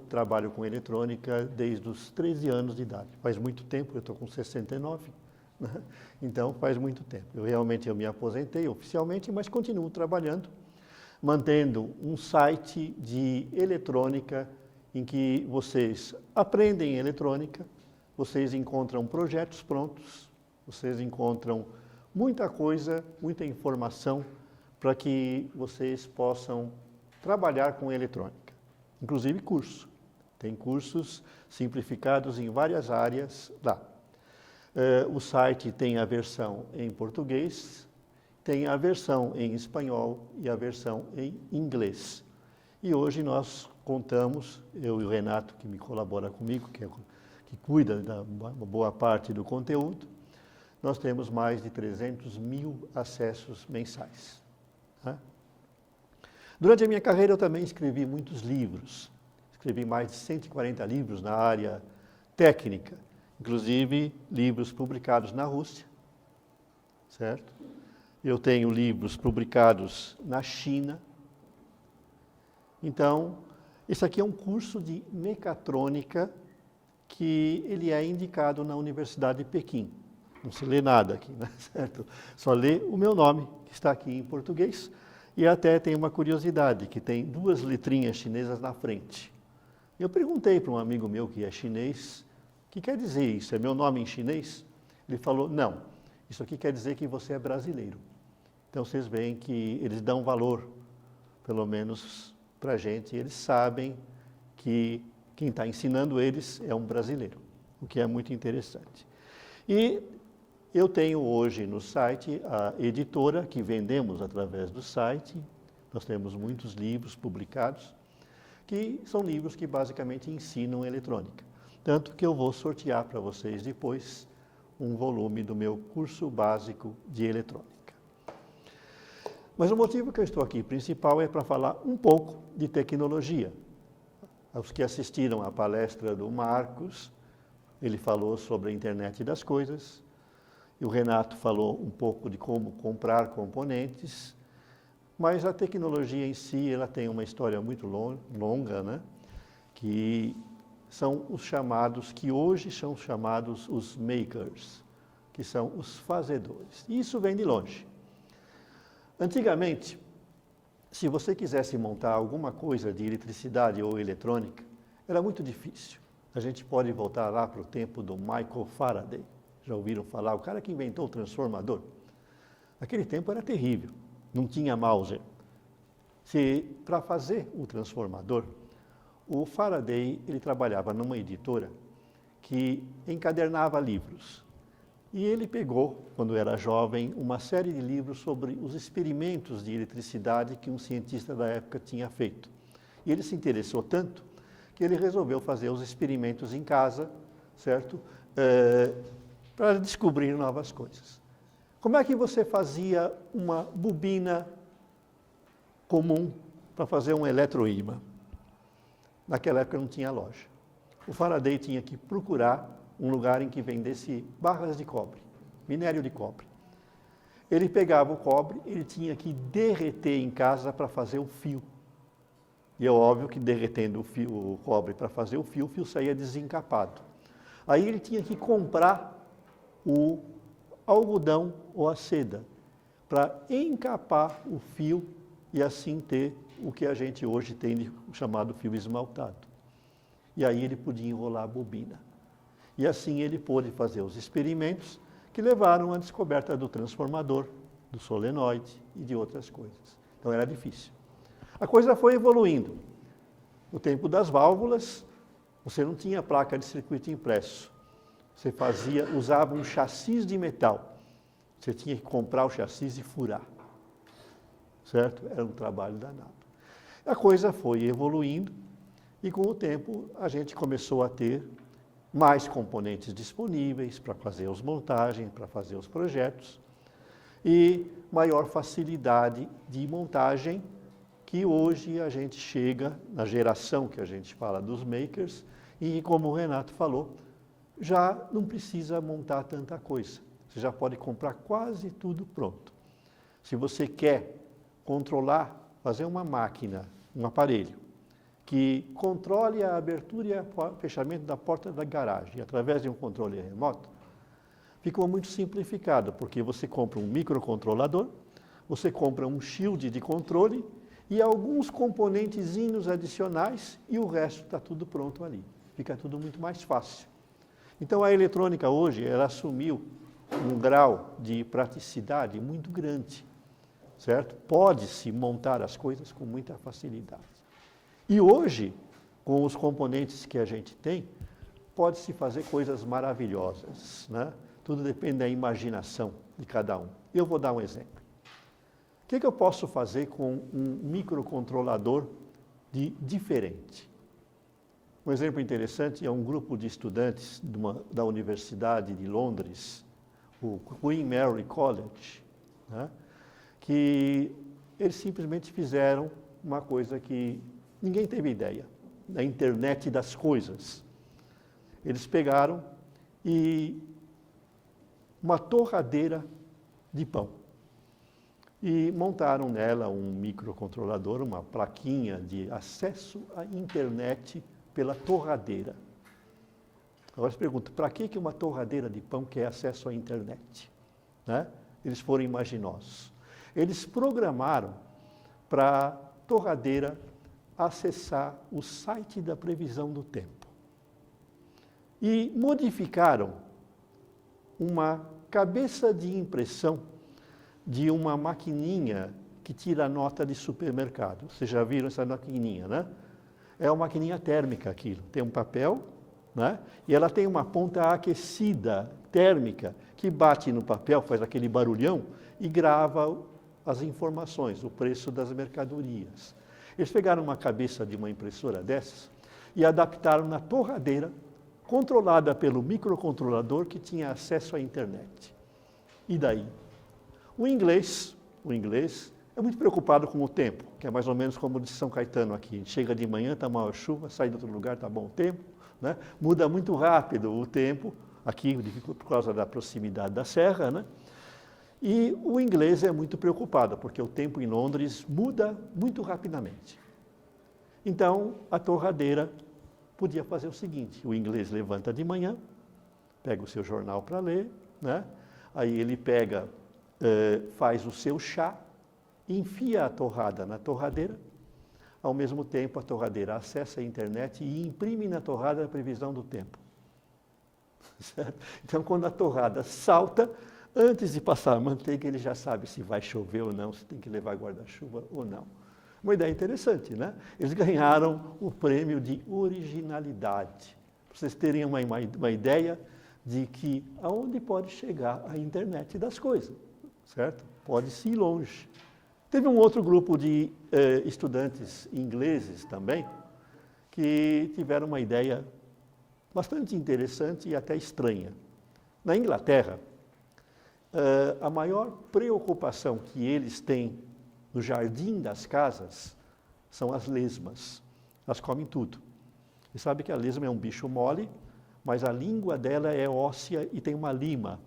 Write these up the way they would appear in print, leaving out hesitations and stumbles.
trabalho com eletrônica desde os 13 anos de idade. Faz muito tempo, eu estou com 69, né? Então faz muito tempo. Eu me aposentei oficialmente, mas continuo trabalhando, mantendo um site de eletrônica em que vocês aprendem eletrônica, vocês encontram projetos prontos, vocês encontram muita coisa, muita informação para que vocês possam trabalhar com eletrônica. Inclusive curso. Tem cursos simplificados em várias áreas lá. O site tem a versão em português, tem a versão em espanhol e a versão em inglês. E hoje nós contamos, eu e o Renato, que me colabora comigo, que cuida da boa parte do conteúdo, nós temos mais de 300 mil acessos mensais. Né? Durante a minha carreira eu também escrevi muitos livros. Escrevi mais de 140 livros na área técnica, inclusive livros publicados na Rússia, certo? Eu tenho livros publicados na China. Então, esse aqui é um curso de mecatrônica que ele é indicado na Universidade de Pequim. Não se lê nada aqui, né? Certo? Só lê o meu nome, que está aqui em português, e até tem uma curiosidade, que tem 2 letrinhas chinesas na frente. Eu perguntei para um amigo meu que é chinês, o que quer dizer isso? É meu nome em chinês? Ele falou, não, isso aqui quer dizer que você é brasileiro. Então vocês veem que eles dão valor, pelo menos para a gente, eles sabem que quem está ensinando eles é um brasileiro, o que é muito interessante. E eu tenho hoje no site a editora que vendemos através do site. Nós temos muitos livros publicados, que são livros que basicamente ensinam eletrônica. Tanto que eu vou sortear para vocês depois um volume do meu curso básico de eletrônica. Mas o motivo que eu estou aqui principal é para falar um pouco de tecnologia. Os que assistiram à palestra do Marcos, ele falou sobre a internet das coisas, e o Renato falou um pouco de como comprar componentes, mas a tecnologia em si, ela tem uma história muito longa, né? Que são os chamados, que hoje são chamados os makers, que são os fazedores. E isso vem de longe. Antigamente, se você quisesse montar alguma coisa de eletricidade ou eletrônica, era muito difícil. A gente pode voltar lá para o tempo do Michael Faraday. Já ouviram falar? O cara que inventou o transformador. Naquele tempo era terrível. Não tinha Mauser. Para fazer o transformador, o Faraday ele trabalhava numa editora que encadernava livros. E ele pegou, quando era jovem, uma série de livros sobre os experimentos de eletricidade que um cientista da época tinha feito. E ele se interessou tanto que ele resolveu fazer os experimentos em casa, certo? Para descobrir novas coisas. Como é que você fazia uma bobina comum para fazer um eletroímã? Naquela época não tinha loja. O Faraday tinha que procurar um lugar em que vendesse barras de cobre, minério de cobre. Ele pegava o cobre, ele tinha que derreter em casa para fazer o fio. E é óbvio que derretendo o cobre para fazer o fio saía desencapado. Aí ele tinha que comprar o algodão ou a seda para encapar o fio e assim ter o que a gente hoje tem chamado fio esmaltado. E aí ele podia enrolar a bobina. E assim ele pôde fazer os experimentos que levaram à descoberta do transformador, do solenoide e de outras coisas. Então era difícil. A coisa foi evoluindo. No tempo das válvulas, você não tinha placa de circuito impresso. Você usava um chassi de metal. Você tinha que comprar o chassi e furar. Certo? Era um trabalho danado. A coisa foi evoluindo e com o tempo a gente começou a ter mais componentes disponíveis para fazer as montagens, para fazer os projetos e maior facilidade de montagem que hoje a gente chega na geração que a gente fala dos makers e, como o Renato falou, já não precisa montar tanta coisa. Você já pode comprar quase tudo pronto. Se você quer controlar, fazer uma máquina, um aparelho, que controle a abertura e o fechamento da porta da garagem, através de um controle remoto, ficou muito simplificado, porque você compra um microcontrolador, você compra um shield de controle e alguns componentezinhos adicionais e o resto está tudo pronto ali. Fica tudo muito mais fácil. Então a eletrônica hoje, ela assumiu um grau de praticidade muito grande, certo? Pode-se montar as coisas com muita facilidade. E hoje, com os componentes que a gente tem, pode-se fazer coisas maravilhosas, né? Tudo depende da imaginação de cada um. Eu vou dar um exemplo. O que eu posso fazer com um microcontrolador diferente? Um exemplo interessante é um grupo de estudantes da Universidade de Londres, o Queen Mary College, né? Que eles simplesmente fizeram uma coisa que ninguém teve ideia, da internet das coisas. Eles pegaram uma torradeira de pão e montaram nela um microcontrolador, uma plaquinha de acesso à internet pela torradeira. Agora se pergunta, para que uma torradeira de pão quer acesso à internet? Né? Eles foram imaginosos. Eles programaram para a torradeira acessar o site da previsão do tempo. E modificaram uma cabeça de impressão de uma maquininha que tira nota de supermercado. Vocês já viram essa maquininha, né? É uma maquininha térmica aquilo. Tem um papel, né? E ela tem uma ponta aquecida, térmica, que bate no papel, faz aquele barulhão e grava as informações, o preço das mercadorias. Eles pegaram uma cabeça de uma impressora dessas e adaptaram na torradeira, controlada pelo microcontrolador que tinha acesso à internet. E daí? O inglês é muito preocupado com o tempo, que é mais ou menos como o de São Caetano aqui. Chega de manhã, está maior chuva, sai de outro lugar, está bom tempo. Né? Muda muito rápido o tempo, aqui por causa da proximidade da serra, né? E o inglês é muito preocupado, porque o tempo em Londres muda muito rapidamente. Então, a torradeira podia fazer o seguinte, o inglês levanta de manhã, pega o seu jornal para ler, né? Aí ele faz o seu chá, enfia a torrada na torradeira, ao mesmo tempo a torradeira acessa a internet e imprime na torrada a previsão do tempo. Certo? Então, quando a torrada salta, antes de passar a manteiga, ele já sabe se vai chover ou não, se tem que levar guarda-chuva ou não. Uma ideia interessante, né? Eles ganharam o prêmio de originalidade. Para vocês terem uma ideia de que aonde pode chegar a internet das coisas, certo? Pode-se ir longe. Teve um outro grupo de estudantes ingleses também, que tiveram uma ideia bastante interessante e até estranha. Na Inglaterra, a maior preocupação que eles têm no jardim das casas são as lesmas. Elas comem tudo. E sabe que a lesma é um bicho mole, mas a língua dela é óssea e tem uma lima.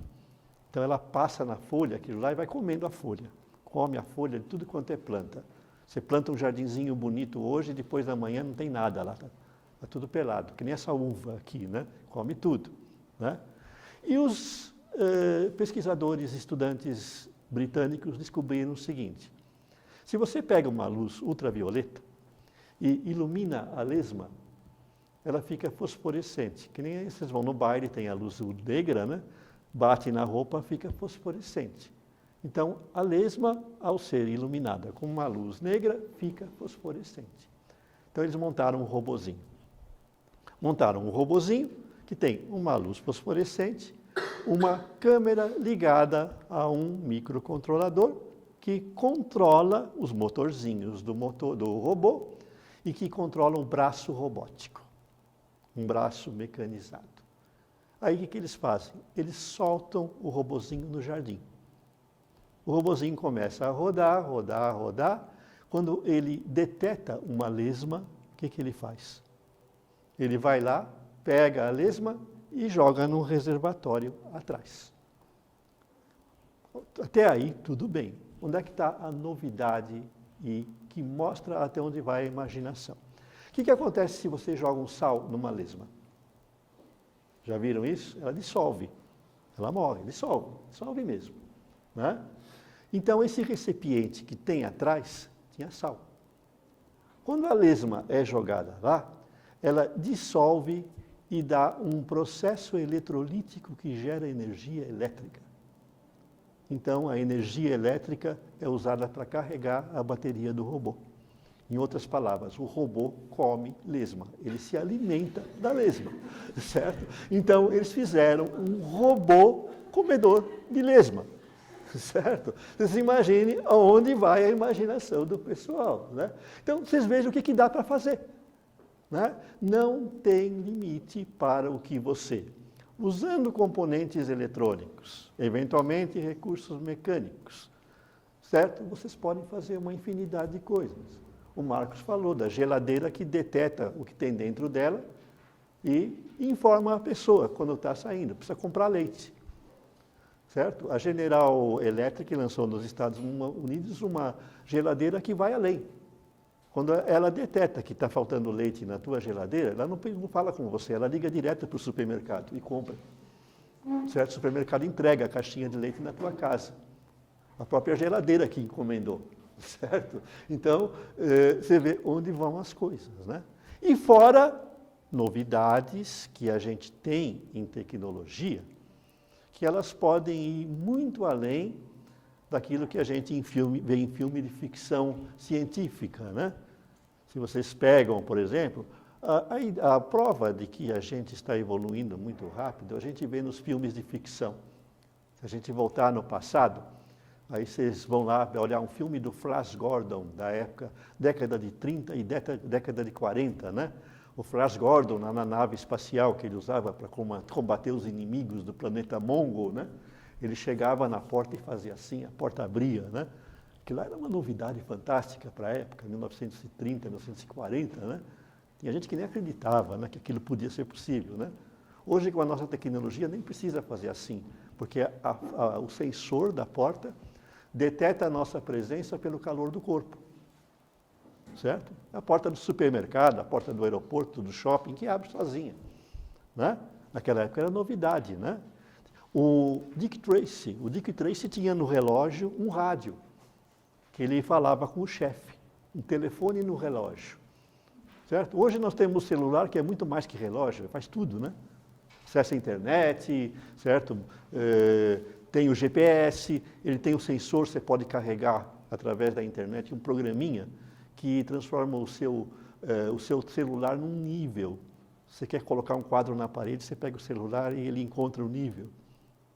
Então ela passa na folha, aquilo lá, e vai comendo a folha. Come a folha de tudo quanto é planta. Você planta um jardinzinho bonito hoje, depois da manhã não tem nada lá. Está tudo pelado, que nem essa uva aqui, né? Come tudo. Né? E os pesquisadores, estudantes britânicos descobriram o seguinte: se você pega uma luz ultravioleta e ilumina a lesma, ela fica fosforescente. Que nem vocês vão no baile, tem a luz negra, né? Bate na roupa, fica fosforescente. Então, a lesma, ao ser iluminada com uma luz negra, fica fosforescente. Então, eles montaram um robozinho. Montaram um robozinho que tem uma luz fosforescente, uma câmera ligada a um microcontrolador que controla os motorzinhos do robô e que controla um braço robótico, um braço mecanizado. Aí o que eles fazem? Eles soltam o robozinho no jardim. O robozinho começa a rodar, rodar, rodar. Quando ele deteta uma lesma, o que ele faz? Ele vai lá, pega a lesma e joga num reservatório atrás. Até aí, tudo bem. Onde é que está a novidade e que mostra até onde vai a imaginação? O que acontece se você joga um sal numa lesma? Já viram isso? Ela dissolve. Ela morre, dissolve mesmo. Né? Então, esse recipiente que tem atrás, tinha sal. Quando a lesma é jogada lá, ela dissolve e dá um processo eletrolítico que gera energia elétrica. Então, a energia elétrica é usada para carregar a bateria do robô. Em outras palavras, o robô come lesma, ele se alimenta da lesma, certo? Então, eles fizeram um robô comedor de lesma, certo? Vocês imaginem aonde vai a imaginação do pessoal, né? Então, vocês vejam o que dá para fazer, né? Não tem limite para o que você, usando componentes eletrônicos, eventualmente recursos mecânicos, certo? Vocês podem fazer uma infinidade de coisas. O Marcos falou da geladeira que detecta o que tem dentro dela e informa a pessoa quando está saindo, precisa comprar leite. Certo? A General Electric lançou nos Estados Unidos uma geladeira que vai além. Quando ela detecta que está faltando leite na tua geladeira, ela não fala com você, ela liga direto para o supermercado e compra. Certo? O supermercado entrega a caixinha de leite na tua casa. A própria geladeira que encomendou. Certo? Então, você vê onde vão as coisas, né? E fora novidades que a gente tem em tecnologia, que elas podem ir muito além daquilo que a gente vê em filme de ficção científica, né? Se vocês pegam, por exemplo, a prova de que a gente está evoluindo muito rápido, a gente vê nos filmes de ficção. Se a gente voltar no passado, aí vocês vão lá olhar um filme do Flash Gordon, da época, década de 30 e década de 40, né? O Flash Gordon, na nave espacial que ele usava para combater os inimigos do planeta Mongol, né? Ele chegava na porta e fazia assim, a porta abria, né? Aquilo lá era uma novidade fantástica para a época, 1930, 1940, né? Tinha gente que nem acreditava, né, que aquilo podia ser possível, né? Hoje, com a nossa tecnologia, nem precisa fazer assim, porque o sensor da porta detecta a nossa presença pelo calor do corpo, certo? A porta do supermercado, a porta do aeroporto, do shopping, que abre sozinha, né? Naquela época era novidade, né? O Dick Tracy tinha no relógio um rádio, que ele falava com o chefe, um telefone no relógio, certo? Hoje nós temos celular que é muito mais que relógio, faz tudo, né? Acessa a internet, certo? Tem o GPS, ele tem o sensor, você pode carregar através da internet um programinha que transforma o seu celular num nível. Você quer colocar um quadro na parede, você pega o celular e ele encontra o nível.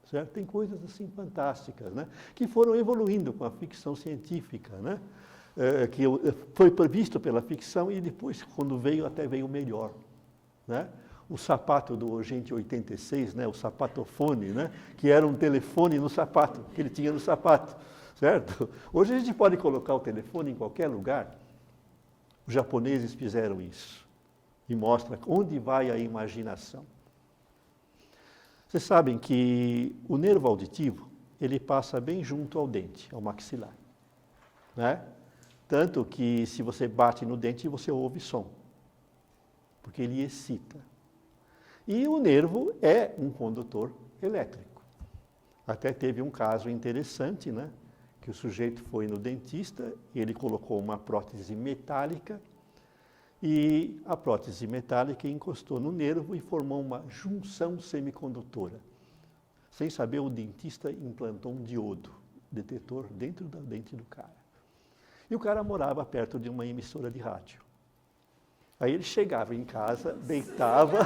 Certo? Tem coisas assim fantásticas, né? Que foram evoluindo com a ficção científica, né? Que foi previsto pela ficção e depois, quando veio, até veio melhor, né? O sapato do Agente 86, né, o sapatofone, né, que era um telefone no sapato, que ele tinha no sapato, certo? Hoje a gente pode colocar o telefone em qualquer lugar. Os japoneses fizeram isso e mostra onde vai a imaginação. Vocês sabem que o nervo auditivo, ele passa bem junto ao dente, ao maxilar, né? Tanto que se você bate no dente, você ouve som, porque ele excita. E o nervo é um condutor elétrico. Até teve um caso interessante, né? Que o sujeito foi no dentista e ele colocou uma prótese metálica e a prótese metálica encostou no nervo e formou uma junção semicondutora. Sem saber, o dentista implantou um diodo, detetor, dentro da dente do cara. E o cara morava perto de uma emissora de rádio. Aí ele chegava em casa, deitava,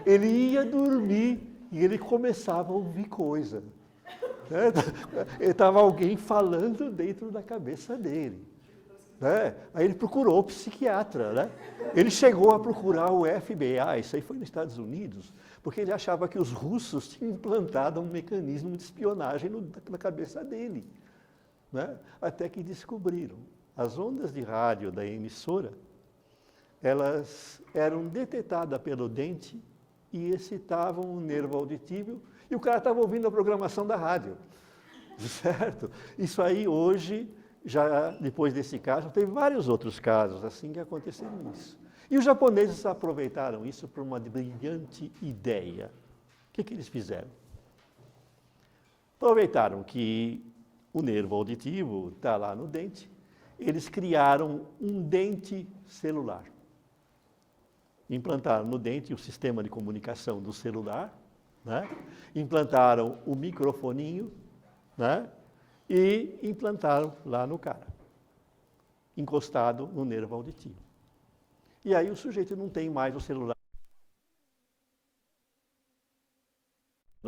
ele ia dormir e ele começava a ouvir coisa. Estava alguém falando dentro da cabeça dele. Né? Aí ele procurou o psiquiatra. Né? Ele chegou a procurar o FBI, isso aí foi nos Estados Unidos, porque ele achava que os russos tinham implantado um mecanismo de espionagem na cabeça dele. Né? Até que descobriram. As ondas de rádio da emissora, elas eram detectadas pelo dente e excitavam o nervo auditivo e o cara estava ouvindo a programação da rádio, certo? Isso aí hoje já depois desse caso, teve vários outros casos assim que aconteceram isso. E os japoneses aproveitaram isso por uma brilhante ideia. O que eles fizeram? Aproveitaram que o nervo auditivo está lá no dente, eles criaram um dente celular. Implantaram no dente o sistema de comunicação do celular, né? Implantaram o microfoninho, né? E implantaram lá no cara, encostado no nervo auditivo. E aí o sujeito não tem mais o celular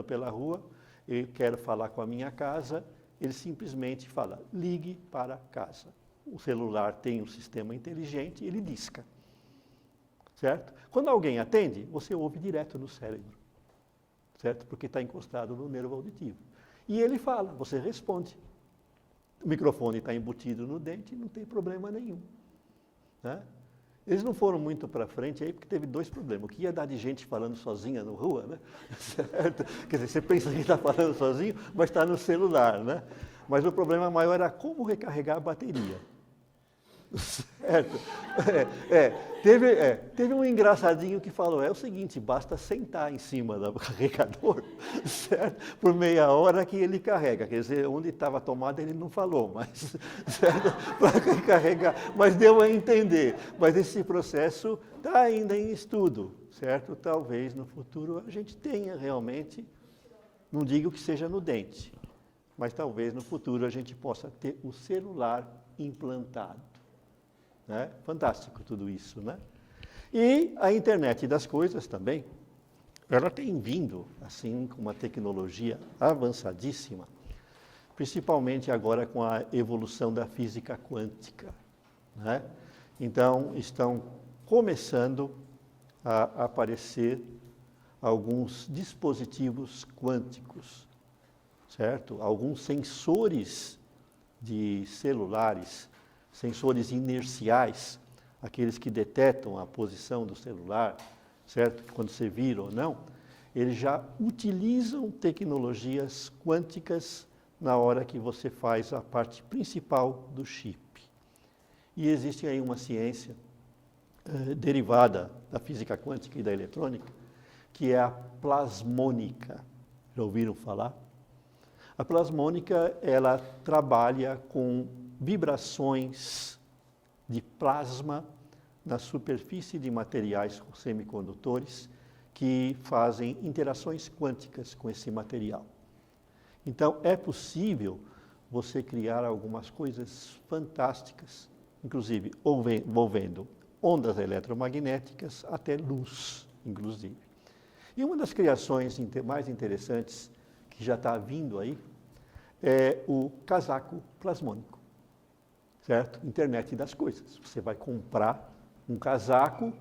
pela rua, eu quero falar com a minha casa, ele simplesmente fala, ligue para casa. O celular tem um sistema inteligente, ele disca. Certo? Quando alguém atende, você ouve direto no cérebro. Certo? Porque está encostado no nervo auditivo. E ele fala, você responde. O microfone está embutido no dente, não tem problema nenhum. Né? Eles não foram muito para frente aí, porque teve dois problemas. O que ia dar de gente falando sozinha na rua, né? Certo? Quer dizer, você pensa que está falando sozinho, mas está no celular, né? Mas o problema maior era como recarregar a bateria. Certo? Teve um engraçadinho que falou, é o seguinte, basta sentar em cima do carregador, certo? Por meia hora que ele carrega. Quer dizer, onde estava a tomada ele não falou, mas para carregar, mas deu a entender. Mas esse processo está ainda em estudo, certo? Talvez no futuro a gente tenha realmente, não digo que seja no dente, mas talvez no futuro a gente possa ter o celular implantado. Né? Fantástico tudo isso, né? E a internet das coisas também, ela tem vindo, assim, com uma tecnologia avançadíssima, principalmente agora com a evolução da física quântica, né? Então, estão começando a aparecer alguns dispositivos quânticos, certo? Alguns sensores de celulares, sensores inerciais, aqueles que detectam a posição do celular, certo? Quando você vira ou não, eles já utilizam tecnologias quânticas na hora que você faz a parte principal do chip. E existe aí uma ciência derivada da física quântica e da eletrônica, que é a plasmônica. Já ouviram falar? A plasmônica, ela trabalha com vibrações de plasma na superfície de materiais semicondutores que fazem interações quânticas com esse material. Então, é possível você criar algumas coisas fantásticas, inclusive envolvendo ondas eletromagnéticas até luz, inclusive. E uma das criações mais interessantes que já está vindo aí é o casaco plasmônico. Certo? Internet das coisas. Você vai comprar um casaco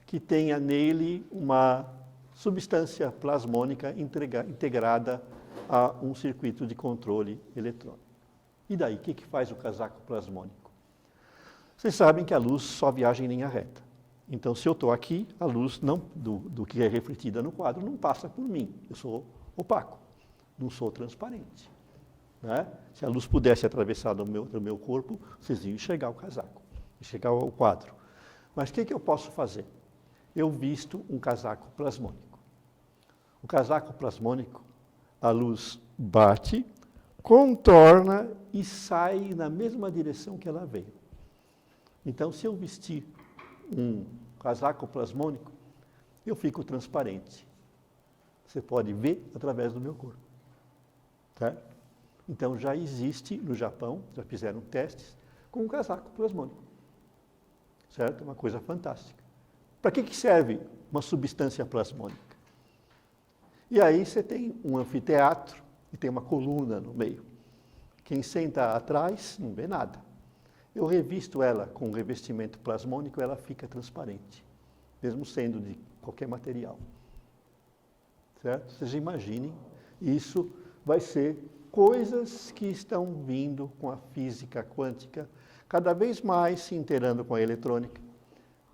que tenha nele uma substância plasmônica integrada a um circuito de controle eletrônico. E daí, o que faz o casaco plasmônico? Vocês sabem que a luz só viaja em linha reta. Então, se eu estou aqui, a luz do que é refletida no quadro não passa por mim. Eu sou opaco, não sou transparente. Né? Se a luz pudesse atravessar do meu corpo, vocês iam enxergar o casaco, enxergar o quadro. Mas o que eu posso fazer? Eu visto um casaco plasmônico. O casaco plasmônico, a luz bate, contorna e sai na mesma direção que ela veio. Então, se eu vestir um casaco plasmônico, eu fico transparente. Você pode ver através do meu corpo. Certo? Então, já existe no Japão, já fizeram testes, com um casaco plasmônico. Certo? Uma coisa fantástica. Para que serve uma substância plasmônica? E aí você tem um anfiteatro e tem uma coluna no meio. Quem senta atrás não vê nada. Eu revisto ela com um revestimento plasmônico, ela fica transparente, mesmo sendo de qualquer material. Certo? Vocês imaginem, isso vai ser coisas que estão vindo com a física quântica, cada vez mais se inteirando com a eletrônica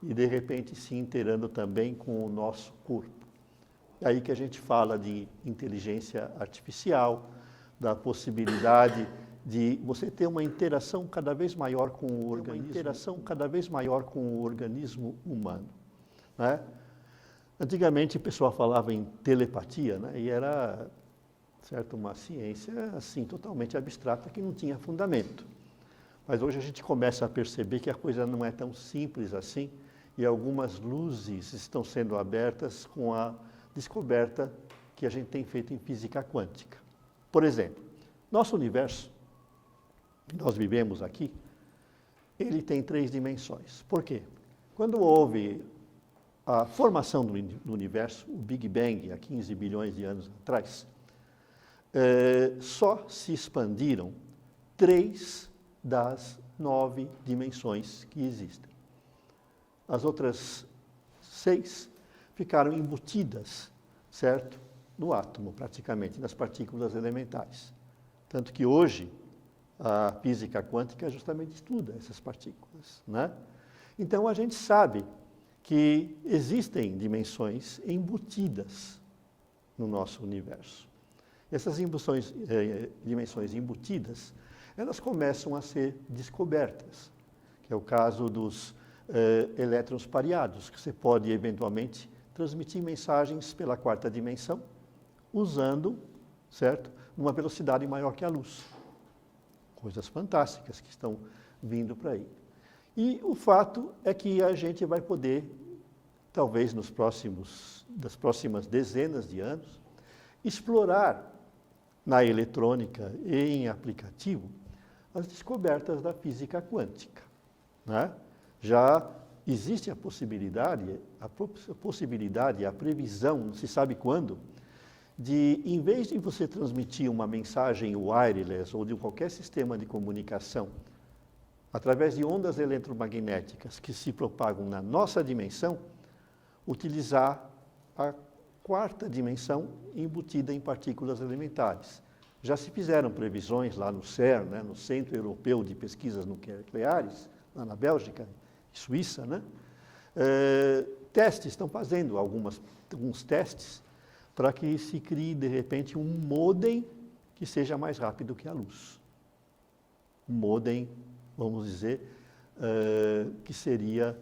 e, de repente, se inteirando também com o nosso corpo. É aí que a gente fala de inteligência artificial, da possibilidade de você ter uma interação cada vez maior com o organismo humano, né? Antigamente o pessoal falava em telepatia, né? E era, certo, uma ciência assim totalmente abstrata que não tinha fundamento. Mas hoje a gente começa a perceber que a coisa não é tão simples assim e algumas luzes estão sendo abertas com a descoberta que a gente tem feito em física quântica. Por exemplo, nosso universo, que nós vivemos aqui, ele tem 3 dimensões. Por quê? Quando houve a formação do universo, o Big Bang, há 15 bilhões de anos atrás, só se expandiram 3 das 9 dimensões que existem. As outras 6 ficaram embutidas, certo? No átomo, praticamente, nas partículas elementares. Tanto que hoje a física quântica justamente estuda essas partículas, né? Então a gente sabe que existem dimensões embutidas no nosso universo. Essas dimensões embutidas, elas começam a ser descobertas, que é o caso dos elétrons pareados, que você pode eventualmente transmitir mensagens pela 4ª dimensão, usando, certo, uma velocidade maior que a luz. Coisas fantásticas que estão vindo para aí. E o fato é que a gente vai poder, talvez das próximas dezenas de anos, explorar na eletrônica e em aplicativo as descobertas da física quântica, né? Já existe a possibilidade, a previsão, não se sabe quando, de, em vez de você transmitir uma mensagem wireless ou de qualquer sistema de comunicação, através de ondas eletromagnéticas que se propagam na nossa dimensão, utilizar a 4ª dimensão embutida em partículas elementares. Já se fizeram previsões lá no CERN, né, no Centro Europeu de Pesquisas Nucleares, lá na Bélgica, Suíça, né? Testes, estão fazendo alguns testes para que se crie, de repente, um modem que seja mais rápido que a luz. Um modem, vamos dizer, que seria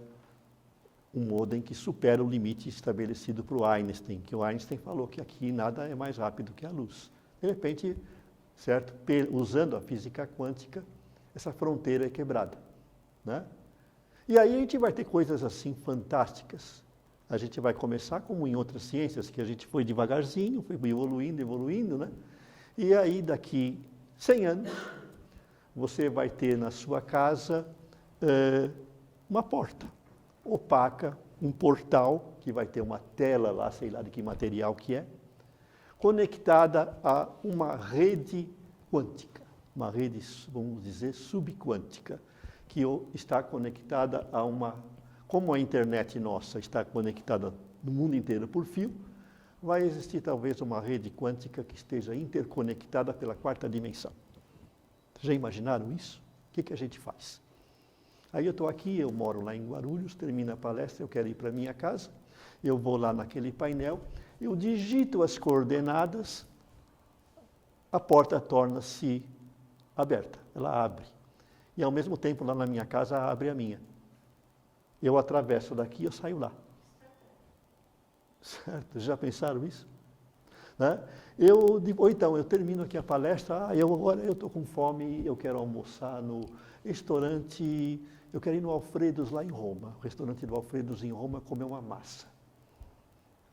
um modem que supera o limite estabelecido por Einstein, que o Einstein falou que aqui nada é mais rápido que a luz. De repente, certo, usando a física quântica, essa fronteira é quebrada, né? E aí a gente vai ter coisas assim fantásticas. A gente vai começar, como em outras ciências, que a gente foi devagarzinho, foi evoluindo, né? E aí, daqui 100 anos, você vai ter na sua casa uma porta opaca, um portal, que vai ter uma tela lá, sei lá de que material que é, conectada a uma rede quântica, uma rede, vamos dizer, subquântica, que está conectada a uma... Como a internet nossa está conectada no mundo inteiro por fio, vai existir talvez uma rede quântica que esteja interconectada pela 4ª dimensão. Já imaginaram isso? O que a gente faz? Aí eu estou aqui, eu moro lá em Guarulhos, termina a palestra, eu quero ir para a minha casa, eu vou lá naquele painel, eu digito as coordenadas, a porta torna-se aberta, ela abre. E ao mesmo tempo lá na minha casa abre a minha. Eu atravesso daqui e eu saio lá. Certo? Já pensaram isso? Né? Ou então, eu termino aqui a palestra, agora eu estou com fome, eu quero almoçar no restaurante, eu quero ir no Alfredos lá em Roma. O restaurante do Alfredos em Roma comer uma massa.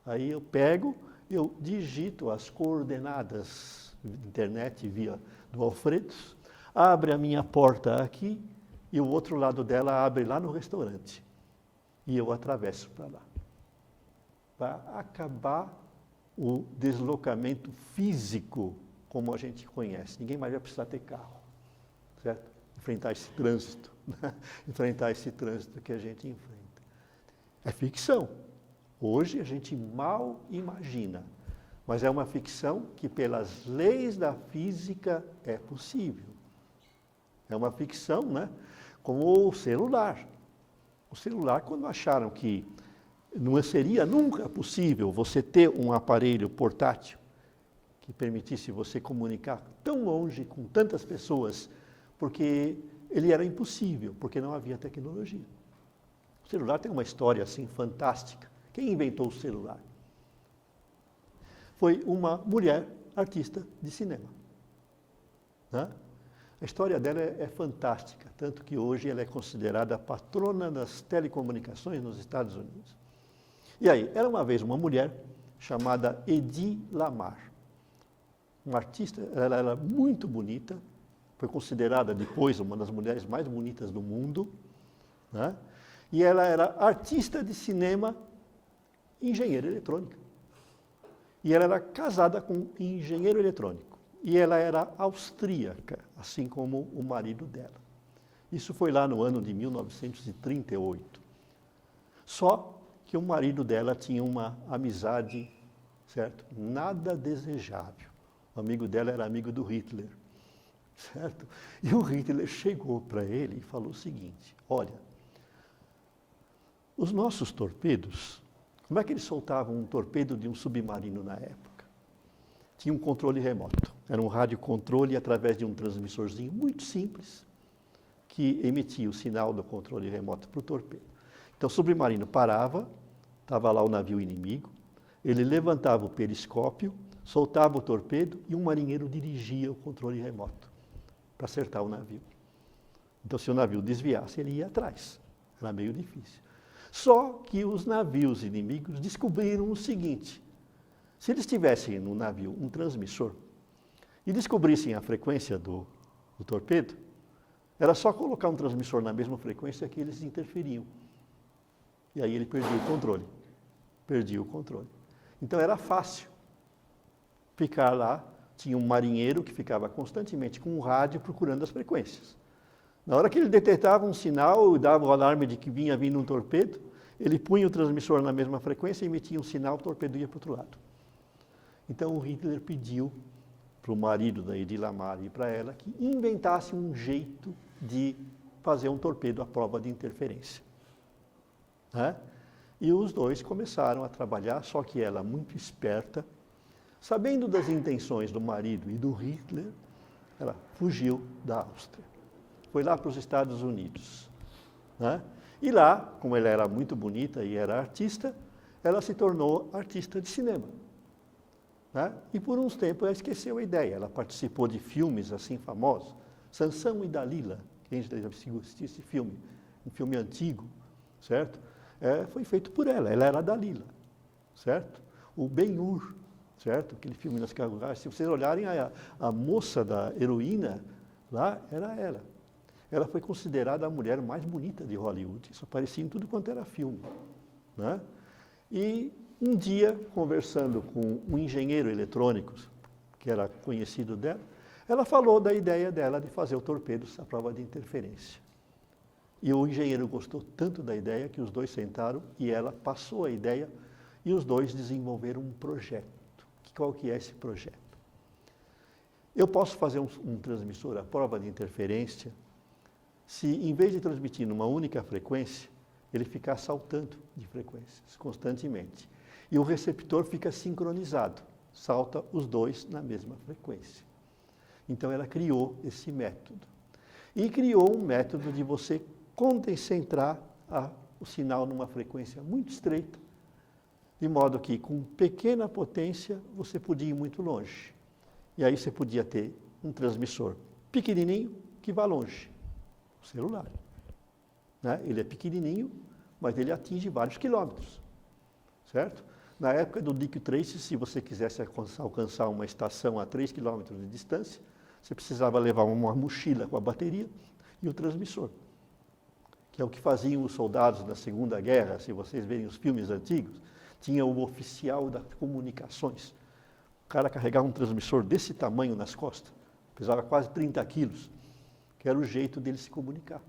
Aí eu pego, eu digito as coordenadas de internet via do Alfredos, abre a minha porta aqui e o outro lado dela abre lá no restaurante. E eu atravesso para lá. Para acabar o deslocamento físico como a gente conhece. Ninguém mais vai precisar ter carro, certo? Enfrentar esse trânsito, né? Enfrentar esse trânsito que a gente enfrenta. É ficção. Hoje a gente mal imagina, mas é uma ficção que pelas leis da física é possível. É uma ficção, né? Como o celular. O celular, quando acharam que não seria nunca possível você ter um aparelho portátil que permitisse você comunicar tão longe com tantas pessoas, porque ele era impossível, porque não havia tecnologia. O celular tem uma história assim fantástica. Quem inventou o celular? Foi uma mulher artista de cinema. Né? A história dela é fantástica, tanto que hoje ela é considerada a patrona das telecomunicações nos Estados Unidos. E aí, era uma vez uma mulher chamada Hedy Lamarr. Uma artista, ela era muito bonita, foi considerada depois uma das mulheres mais bonitas do mundo, né? E ela era artista de cinema e engenheira eletrônica. E ela era casada com um engenheiro eletrônico. E ela era austríaca, assim como o marido dela. Isso foi lá no ano de 1938. Só que o marido dela tinha uma amizade, certo? Nada desejável. O amigo dela era amigo do Hitler, certo? E o Hitler chegou para ele e falou o seguinte: olha, os nossos torpedos, como é que eles soltavam um torpedo de um submarino na época? Tinha um controle remoto. Era um radiocontrole através de um transmissorzinho muito simples que emitia o sinal do controle remoto para o torpedo. Então o submarino parava, estava lá o navio inimigo, ele levantava o periscópio, soltava o torpedo e um marinheiro dirigia o controle remoto para acertar o navio. Então se o navio desviasse, ele ia atrás. Era meio difícil. Só que os navios inimigos descobriram o seguinte: se eles tivessem no navio um transmissor e descobrissem a frequência do torpedo, era só colocar um transmissor na mesma frequência que eles interferiam. E aí ele perdia o controle. Perdia o controle. Então era fácil ficar lá. Tinha um marinheiro que ficava constantemente com um rádio procurando as frequências. Na hora que ele detectava um sinal e dava o alarme de que vinha vindo um torpedo, ele punha o transmissor na mesma frequência e emitia um sinal, o torpedo ia para o outro lado. Então o Hitler pediu para o marido da Hedy Lamarr e para ela que inventasse um jeito de fazer um torpedo à prova de interferência. Né? E os dois começaram a trabalhar, só que ela, muito esperta, sabendo das intenções do marido e do Hitler, ela fugiu da Áustria. Foi lá para os Estados Unidos. Né? E lá, como ela era muito bonita e era artista, ela se tornou artista de cinema. Né? E por uns tempos ela esqueceu a ideia. Ela participou de filmes assim famosos, Sansão e Dalila, quem já assistiu esse filme, um filme antigo, certo? Foi feito por ela era a Dalila, certo? O Ben-Hur, certo? Aquele filme nas carruagens, se vocês olharem a moça da heroína, lá era ela. Ela foi considerada a mulher mais bonita de Hollywood, isso aparecia em tudo quanto era filme. Né? E um dia, conversando com um engenheiro eletrônico, que era conhecido dela, ela falou da ideia dela de fazer o torpedo à prova de interferência. E o engenheiro gostou tanto da ideia que os dois sentaram e ela passou a ideia e os dois desenvolveram um projeto. Qual que é esse projeto? Eu posso fazer um transmissor à prova de interferência se, em vez de transmitir numa única frequência, ele ficar saltando de frequências constantemente. E o receptor fica sincronizado, salta os dois na mesma frequência. Então ela criou esse método. E criou um método de você concentrar o sinal numa frequência muito estreita, de modo que com pequena potência você podia ir muito longe. E aí você podia ter um transmissor pequenininho que vá longe, o celular. Né? Ele é pequenininho, mas ele atinge vários quilômetros, certo? Na época do Dick Tracy, se você quisesse alcançar uma estação a 3 quilômetros de distância, você precisava levar uma mochila com a bateria e o transmissor, que é o que faziam os soldados da Segunda Guerra. Se vocês verem os filmes antigos, tinha o oficial das comunicações. O cara carregava um transmissor desse tamanho nas costas, pesava quase 30 quilos, que era o jeito dele se comunicar.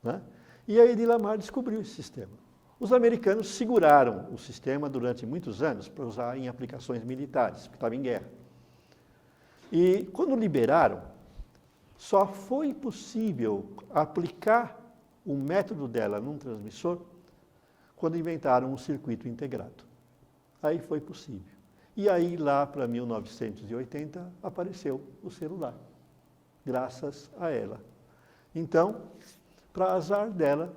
Né? E a Hedy Lamarr descobriu esse sistema. Os americanos seguraram o sistema durante muitos anos para usar em aplicações militares, porque estava em guerra. E quando liberaram, só foi possível aplicar o método dela num transmissor quando inventaram um circuito integrado. Aí foi possível. E aí, lá para 1980, apareceu o celular, graças a ela. Então, para azar dela,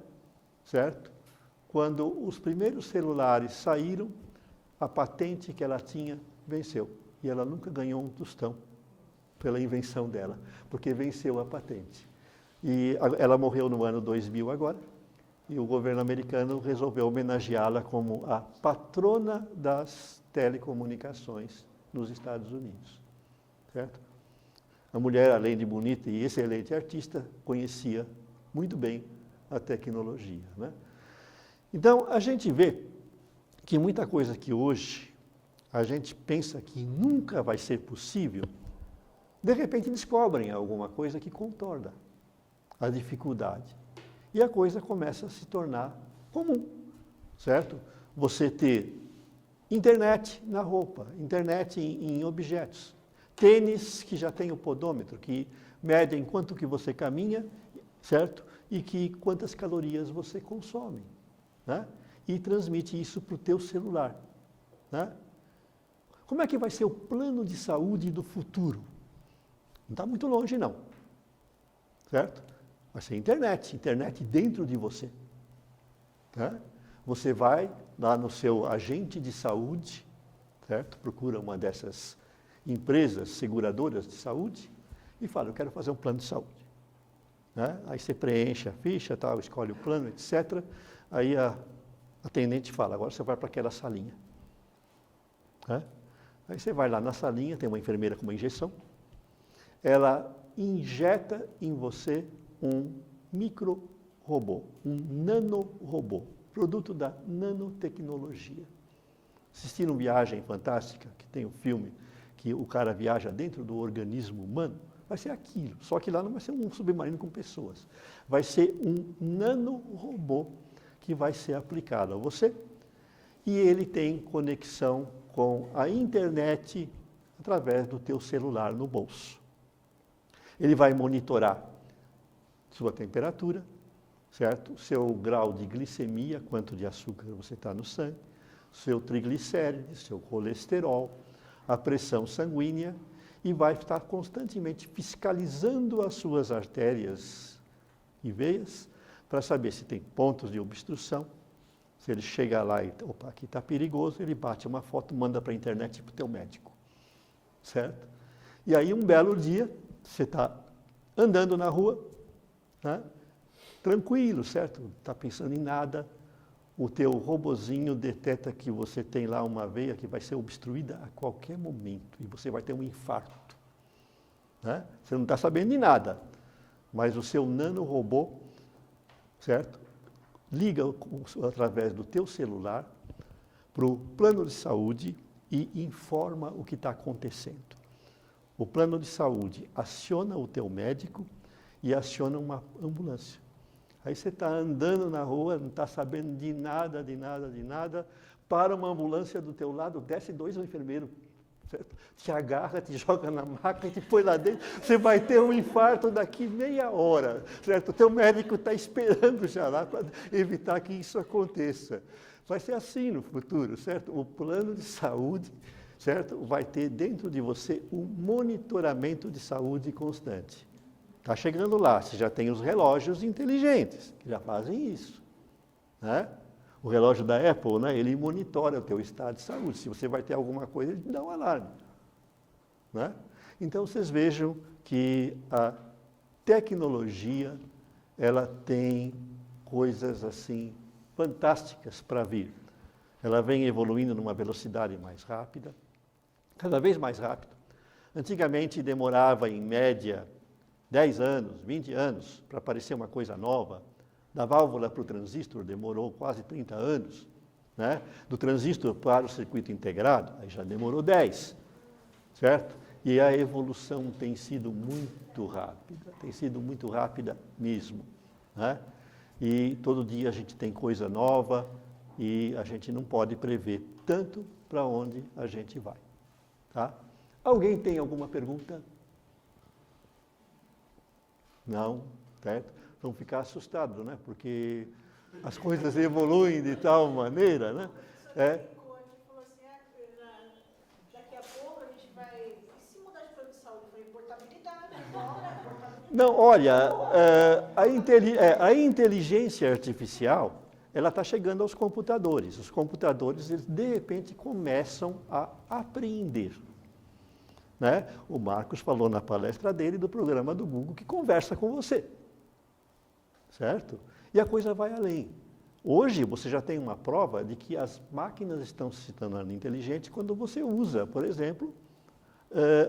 certo? Quando os primeiros celulares saíram, a patente que ela tinha venceu. E ela nunca ganhou um tostão pela invenção dela, porque venceu a patente. E ela morreu no ano 2000 agora, e o governo americano resolveu homenageá-la como a patrona das telecomunicações nos Estados Unidos. Certo? A mulher, além de bonita e excelente artista, conhecia muito bem a tecnologia, né? Então, a gente vê que muita coisa que hoje a gente pensa que nunca vai ser possível, de repente descobrem alguma coisa que contorna a dificuldade. E a coisa começa a se tornar comum, certo? Você ter internet na roupa, internet em objetos, tênis que já tem o podômetro, que medem quanto que você caminha, certo? E que quantas calorias você consome, né? E transmite isso para o teu celular, né? Como é que vai ser o plano de saúde do futuro? Não está muito longe, não. Certo? Vai ser internet dentro de você. Né? Você vai lá no seu agente de saúde, certo? Procura uma dessas empresas seguradoras de saúde e fala, eu quero fazer um plano de saúde. Né? Aí você preenche a ficha, tal, escolhe o plano, etc. Aí a atendente fala, agora você vai para aquela salinha. Né? Aí você vai lá na salinha, tem uma enfermeira com uma injeção, ela injeta em você um micro-robô, um nanorobô, produto da nanotecnologia. Assistiram Viagem Fantástica, que tem um filme que o cara viaja dentro do organismo humano, vai ser aquilo, só que lá não vai ser um submarino com pessoas, vai ser um nanorobô que vai ser aplicado a você e ele tem conexão com a internet através do teu celular no bolso. Ele vai monitorar sua temperatura, certo? Seu grau de glicemia, quanto de açúcar você está no sangue, seu triglicérides, seu colesterol, a pressão sanguínea e vai estar constantemente fiscalizando as suas artérias e veias para saber se tem pontos de obstrução. Se ele chega lá e, opa, aqui está perigoso, ele bate uma foto, manda para a internet para o teu médico, certo? E aí um belo dia, você está andando na rua, né? Tranquilo, certo? Não está pensando em nada, o teu robozinho deteta que você tem lá uma veia que vai ser obstruída a qualquer momento e você vai ter um infarto, né? Você não está sabendo de nada, mas o seu nanorobô, certo? Liga através do teu celular para o plano de saúde e informa o que está acontecendo. O plano de saúde aciona o teu médico e aciona uma ambulância. Aí você está andando na rua, não está sabendo de nada, para uma ambulância do teu lado, desce dois enfermeiros, certo? Te agarra, te joga na maca e te põe lá dentro, você vai ter um infarto daqui meia hora, certo? O teu médico está esperando já lá para evitar que isso aconteça. Vai ser assim no futuro, certo? O plano de saúde, certo? Vai ter dentro de você um monitoramento de saúde constante. Está chegando lá, você já tem os relógios inteligentes, que já fazem isso, né? O relógio da Apple, né, ele monitora o teu estado de saúde. Se você vai ter alguma coisa, ele te dá um alarme, né? Então, vocês vejam que a tecnologia, ela tem coisas assim fantásticas para vir. Ela vem evoluindo numa velocidade mais rápida, cada vez mais rápida. Antigamente demorava, em média, 10 anos, 20 anos para aparecer uma coisa nova. Da válvula para o transistor demorou quase 30 anos, né? Do transistor para o circuito integrado, aí já demorou 10, certo? E a evolução tem sido muito rápida mesmo, né? E todo dia a gente tem coisa nova e a gente não pode prever tanto para onde a gente vai, tá? Alguém tem alguma pergunta? Não, certo? Vão ficar assustados, né? Porque as coisas evoluem de tal maneira, né? Não, olha, a inteligência artificial, ela está chegando aos computadores. Os computadores, eles, de repente, começam a apreender. Né? O Marcos falou na palestra dele do programa do Google que conversa com você. Certo? E a coisa vai além. Hoje, você já tem uma prova de que as máquinas estão se tornando inteligentes quando você usa, por exemplo,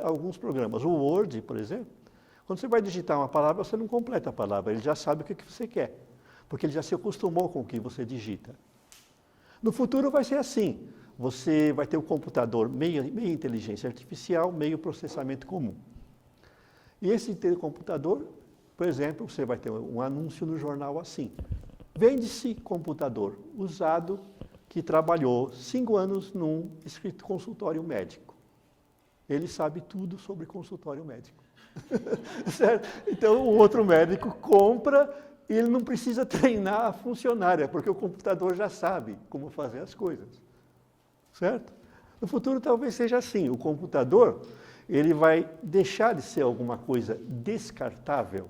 alguns programas. O Word, por exemplo, quando você vai digitar uma palavra, você não completa a palavra, ele já sabe o que você quer, porque ele já se acostumou com o que você digita. No futuro vai ser assim, você vai ter o computador meio inteligência artificial, meio processamento comum. E esse computador, por exemplo, você vai ter um anúncio no jornal assim, vende-se computador usado que trabalhou 5 anos num consultório médico. Ele sabe tudo sobre consultório médico. Certo? Então, o outro médico compra e ele não precisa treinar a funcionária, porque o computador já sabe como fazer as coisas. Certo? No futuro talvez seja assim, o computador ele vai deixar de ser alguma coisa descartável,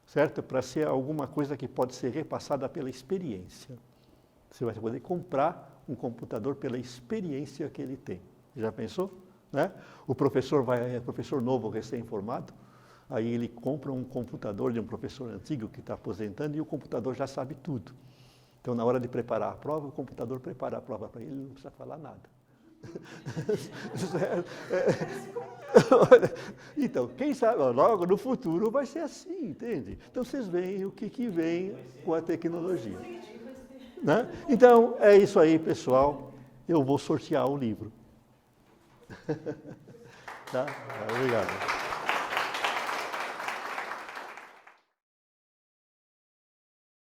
certo? Para ser alguma coisa que pode ser repassada pela experiência. Você vai poder comprar um computador pela experiência que ele tem. Já pensou? Né? O professor professor novo, recém-formado, aí ele compra um computador de um professor antigo que está aposentando e o computador já sabe tudo. Então, na hora de preparar a prova, o computador prepara a prova para ele, ele não precisa falar nada. Então, quem sabe, logo no futuro vai ser assim, entende? Então, vocês veem o que vem com a tecnologia. Né? Então, é isso aí, pessoal. Eu vou sortear o livro. Tá? Obrigado.